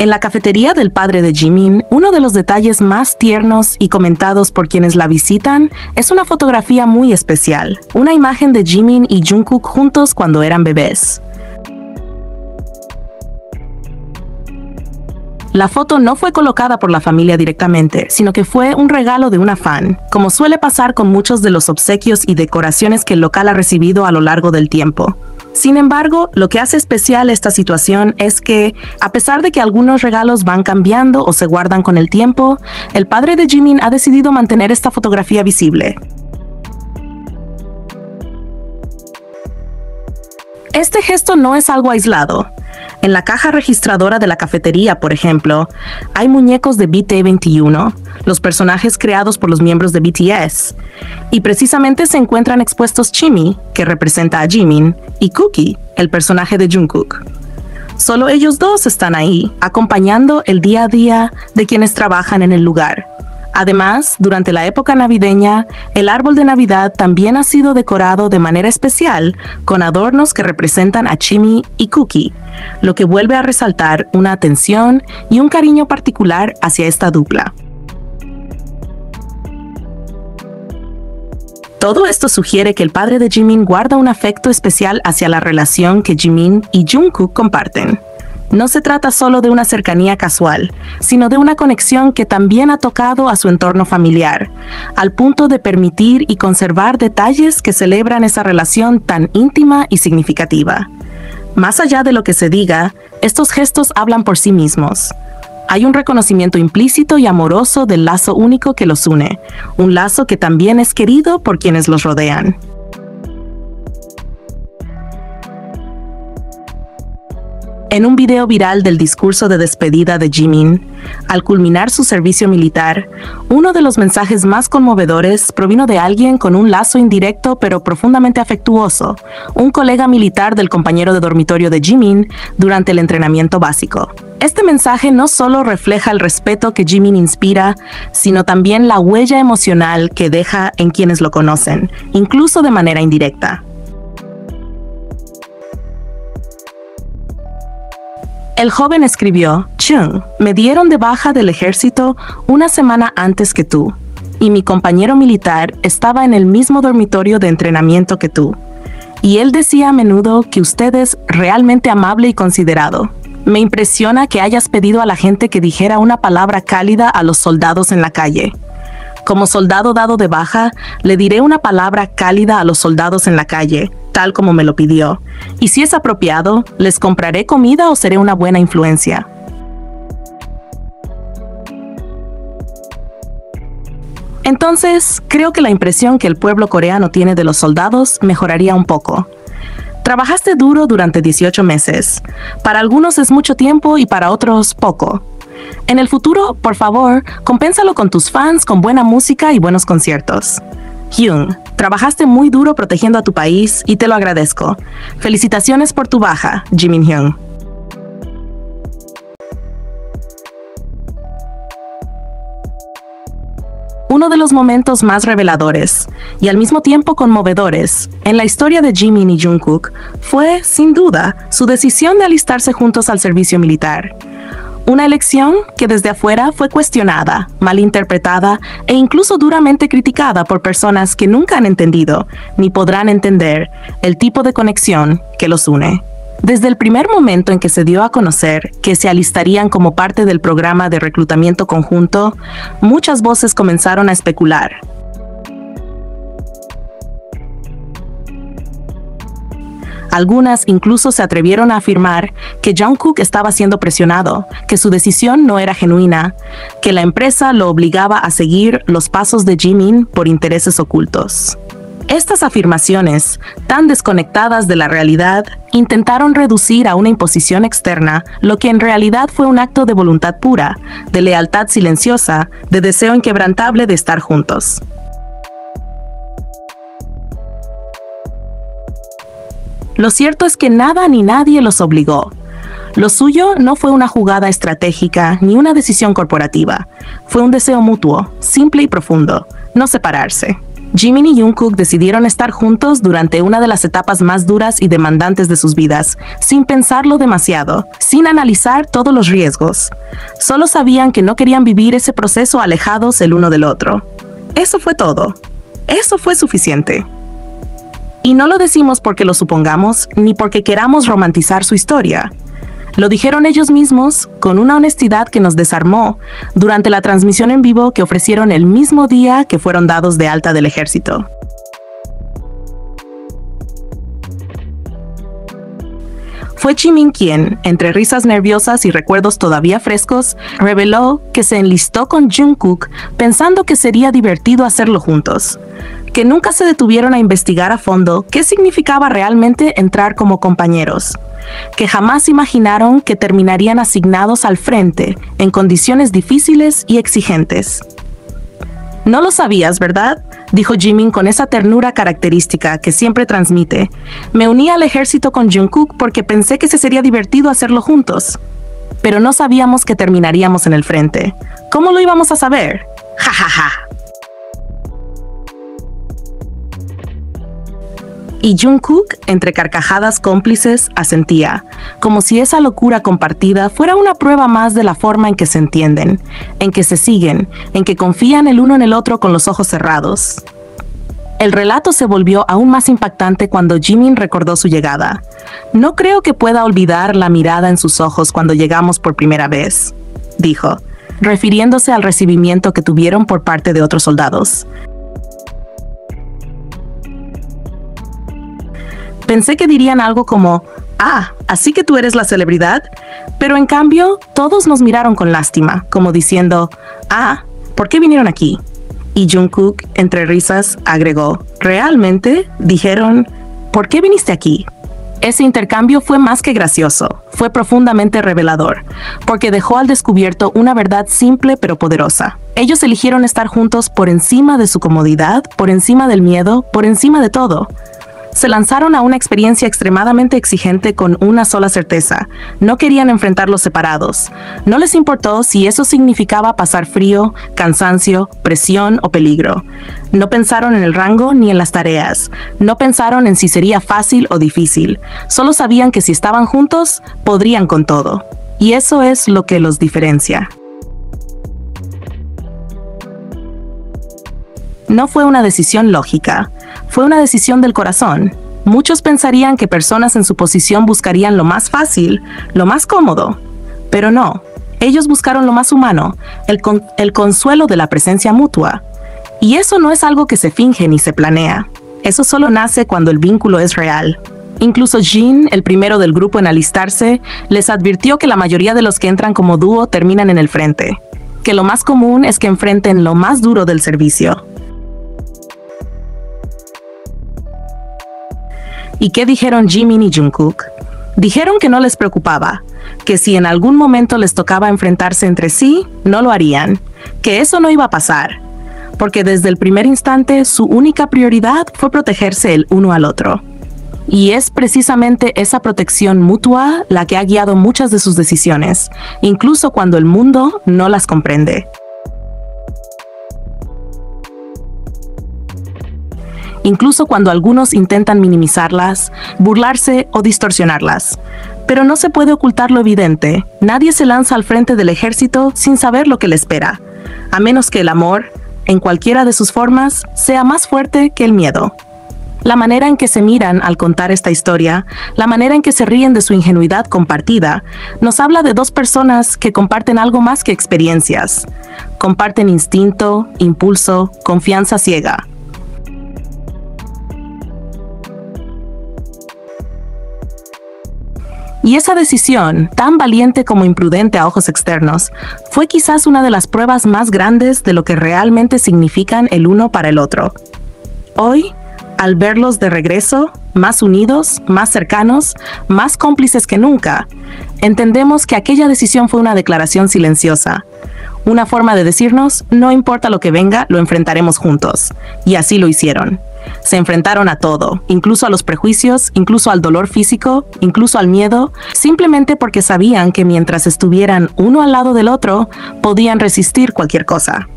En la cafetería del padre de Jimin, uno de los detalles más tiernos y comentados por quienes la visitan es una fotografía muy especial, una imagen de Jimin y Jungkook juntos cuando eran bebés. La foto no fue colocada por la familia directamente, sino que fue un regalo de una fan, como suele pasar con muchos de los obsequios y decoraciones que el local ha recibido a lo largo del tiempo. Sin embargo, lo que hace especial esta situación es que, a pesar de que algunos regalos van cambiando o se guardan con el tiempo, el padre de Jimin ha decidido mantener esta fotografía visible. Este gesto no es algo aislado. En la caja registradora de la cafetería, por ejemplo, hay muñecos de BT21, los personajes creados por los miembros de BTS, y precisamente se encuentran expuestos Chimmy, que representa a Jimin, y Cookie, el personaje de Jungkook. Solo ellos dos están ahí, acompañando el día a día de quienes trabajan en el lugar. Además, durante la época navideña, el árbol de Navidad también ha sido decorado de manera especial con adornos que representan a Chimmy y Cookie, lo que vuelve a resaltar una atención y un cariño particular hacia esta dupla. Todo esto sugiere que el padre de Jimin guarda un afecto especial hacia la relación que Jimin y Jungkook comparten. No se trata solo de una cercanía casual, sino de una conexión que también ha tocado a su entorno familiar, al punto de permitir y conservar detalles que celebran esa relación tan íntima y significativa. Más allá de lo que se diga, estos gestos hablan por sí mismos. Hay un reconocimiento implícito y amoroso del lazo único que los une, un lazo que también es querido por quienes los rodean. En un video viral del discurso de despedida de Jimin, al culminar su servicio militar, uno de los mensajes más conmovedores provino de alguien con un lazo indirecto pero profundamente afectuoso, un colega militar del compañero de dormitorio de Jimin durante el entrenamiento básico. Este mensaje no solo refleja el respeto que Jimin inspira, sino también la huella emocional que deja en quienes lo conocen, incluso de manera indirecta. El joven escribió: Chung, me dieron de baja del ejército una semana antes que tú, y mi compañero militar estaba en el mismo dormitorio de entrenamiento que tú. Y él decía a menudo que usted es realmente amable y considerado. Me impresiona que hayas pedido a la gente que dijera una palabra cálida a los soldados en la calle. Como soldado dado de baja, le diré una palabra cálida a los soldados en la calle, tal como me lo pidió. Y si es apropiado, les compraré comida o seré una buena influencia. Entonces, creo que la impresión que el pueblo coreano tiene de los soldados mejoraría un poco. Trabajaste duro durante 18 meses. Para algunos es mucho tiempo y para otros poco. En el futuro, por favor, compénsalo con tus fans con buena música y buenos conciertos. Hyun, trabajaste muy duro protegiendo a tu país y te lo agradezco. Felicitaciones por tu baja, Jimin Hyun. Uno de los momentos más reveladores y al mismo tiempo conmovedores en la historia de Jimin y Jungkook fue, sin duda, su decisión de alistarse juntos al servicio militar. Una elección que desde afuera fue cuestionada, malinterpretada e incluso duramente criticada por personas que nunca han entendido, ni podrán entender, el tipo de conexión que los une. Desde el primer momento en que se dio a conocer que se alistarían como parte del programa de reclutamiento conjunto, muchas voces comenzaron a especular. Algunas incluso se atrevieron a afirmar que Jungkook estaba siendo presionado, que su decisión no era genuina, que la empresa lo obligaba a seguir los pasos de Jimin por intereses ocultos. Estas afirmaciones, tan desconectadas de la realidad, intentaron reducir a una imposición externa lo que en realidad fue un acto de voluntad pura, de lealtad silenciosa, de deseo inquebrantable de estar juntos. Lo cierto es que nada ni nadie los obligó. Lo suyo no fue una jugada estratégica ni una decisión corporativa. Fue un deseo mutuo, simple y profundo, no separarse. Jimin y Jungkook decidieron estar juntos durante una de las etapas más duras y demandantes de sus vidas, sin pensarlo demasiado, sin analizar todos los riesgos. Solo sabían que no querían vivir ese proceso alejados el uno del otro. Eso fue todo. Eso fue suficiente. Y no lo decimos porque lo supongamos, ni porque queramos romantizar su historia. Lo dijeron ellos mismos con una honestidad que nos desarmó durante la transmisión en vivo que ofrecieron el mismo día que fueron dados de alta del ejército. Fue Jimin quien, entre risas nerviosas y recuerdos todavía frescos, reveló que se enlistó con Jungkook pensando que sería divertido hacerlo juntos, que nunca se detuvieron a investigar a fondo qué significaba realmente entrar como compañeros, que jamás imaginaron que terminarían asignados al frente en condiciones difíciles y exigentes. No lo sabías, ¿verdad?, dijo Jimin con esa ternura característica que siempre transmite. Me uní al ejército con Jungkook porque pensé que se sería divertido hacerlo juntos. Pero no sabíamos que terminaríamos en el frente. ¿Cómo lo íbamos a saber? ¡Ja, ja, ja! Y Jungkook, entre carcajadas cómplices, asentía, como si esa locura compartida fuera una prueba más de la forma en que se entienden, en que se siguen, en que confían el uno en el otro con los ojos cerrados. El relato se volvió aún más impactante cuando Jimin recordó su llegada. No creo que pueda olvidar la mirada en sus ojos cuando llegamos por primera vez, dijo, refiriéndose al recibimiento que tuvieron por parte de otros soldados. Pensé que dirían algo como, ¿así que tú eres la celebridad? Pero en cambio, todos nos miraron con lástima, como diciendo, ¿por qué vinieron aquí? Y Jungkook, entre risas, agregó, ¿realmente? Dijeron, ¿por qué viniste aquí? Ese intercambio fue más que gracioso, fue profundamente revelador, porque dejó al descubierto una verdad simple pero poderosa. Ellos eligieron estar juntos por encima de su comodidad, por encima del miedo, por encima de todo. Se lanzaron a una experiencia extremadamente exigente con una sola certeza. No querían enfrentarlos separados. No les importó si eso significaba pasar frío, cansancio, presión o peligro. No pensaron en el rango ni en las tareas. No pensaron en si sería fácil o difícil. Solo sabían que si estaban juntos, podrían con todo. Y eso es lo que los diferencia. No fue una decisión lógica. Fue una decisión del corazón. Muchos pensarían que personas en su posición buscarían lo más fácil, lo más cómodo. Pero no, ellos buscaron lo más humano, el consuelo de la presencia mutua. Y eso no es algo que se finge ni se planea. Eso solo nace cuando el vínculo es real. Incluso Jin, el primero del grupo en alistarse, les advirtió que la mayoría de los que entran como dúo terminan en el frente. Que lo más común es que enfrenten lo más duro del servicio. ¿Y qué dijeron Jimin y Jungkook? Dijeron que no les preocupaba, que si en algún momento les tocaba enfrentarse entre sí, no lo harían, que eso no iba a pasar, porque desde el primer instante su única prioridad fue protegerse el uno al otro. Y es precisamente esa protección mutua la que ha guiado muchas de sus decisiones, incluso cuando el mundo no las comprende. Incluso cuando algunos intentan minimizarlas, burlarse o distorsionarlas. Pero no se puede ocultar lo evidente. Nadie se lanza al frente del ejército sin saber lo que le espera, a menos que el amor, en cualquiera de sus formas, sea más fuerte que el miedo. La manera en que se miran al contar esta historia, la manera en que se ríen de su ingenuidad compartida, nos habla de dos personas que comparten algo más que experiencias. Comparten instinto, impulso, confianza ciega. Y esa decisión, tan valiente como imprudente a ojos externos, fue quizás una de las pruebas más grandes de lo que realmente significan el uno para el otro. Hoy, al verlos de regreso, más unidos, más cercanos, más cómplices que nunca, entendemos que aquella decisión fue una declaración silenciosa. Una forma de decirnos, no importa lo que venga, lo enfrentaremos juntos. Y así lo hicieron. Se enfrentaron a todo, incluso a los prejuicios, incluso al dolor físico, incluso al miedo, simplemente porque sabían que mientras estuvieran uno al lado del otro, podían resistir cualquier cosa.